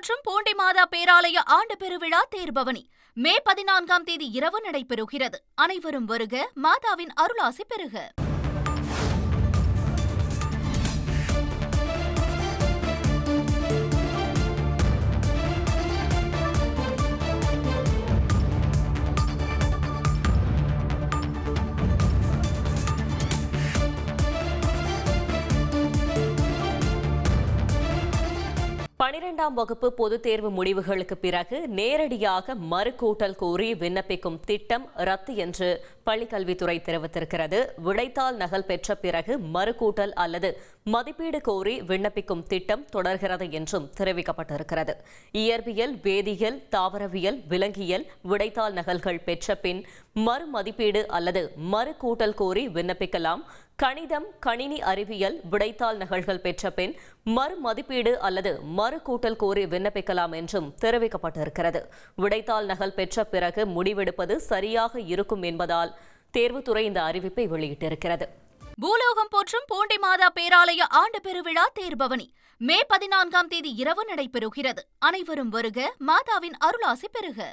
போற்றும் பூண்டி மாதா பேராலய ஆண்டு பெருவிழா தேர்பவனி மே 14ஆம் தேதி இரவு நடைபெறுகிறது. அனைவரும் வருக, மாதாவின் அருளாசி பெறுக. பனிரெண்டாம் வகுப்பு பொதுத் தேர்வு முடிவுகளுக்கு பிறகு நேரடியாக மறுகூட்டல் கோரி விண்ணப்பிக்கும் திட்டம் ரத்து என்று பள்ளிக்கல்வித்துறை தெரிவித்திருக்கிறது. விடைத்தாள் நகல் பெற்ற பிறகு மறுகூட்டல் அல்லது மதிப்பீடு கோரி விண்ணப்பிக்கும் திட்டம் தொடர்கிறது என்றும் தெரிவிக்கப்பட்டிருக்கிறது. இயற்பியல், வேதியியல், தாவரவியல், விலங்கியல் விடைத்தாள் நகல்கள் பெற்ற பின் மறு மதிப்பீடு அல்லது மறுகூட்டல் கோரி விண்ணப்பிக்கலாம். கணிதம், கணினி அறிவியல் விடைத்தாள் நகல்கள் பெற்ற பின் மறு மதிப்பீடு அல்லது மறு கூட்டல் கோரி விண்ணப்பிக்கலாம் என்றும் தெரிவிக்கப்பட்டிருக்கிறது. விடைத்தாள் நகல் பெற்ற பிறகு முடிவெடுப்பது சரியாக இருக்கும் என்பதால் தேர்வுத்துறை இந்த அறிவிப்பை வெளியிட்டிருக்கிறது. பூலோகம் போற்றும் பூண்டி மாதா பேராலய ஆண்டு பெருவிழா தேர்பவனி மே 14ஆம் தேதி இரவு நடைபெறுகிறது. அனைவரும் வருக, மாதாவின் அருளாசி பெறுக.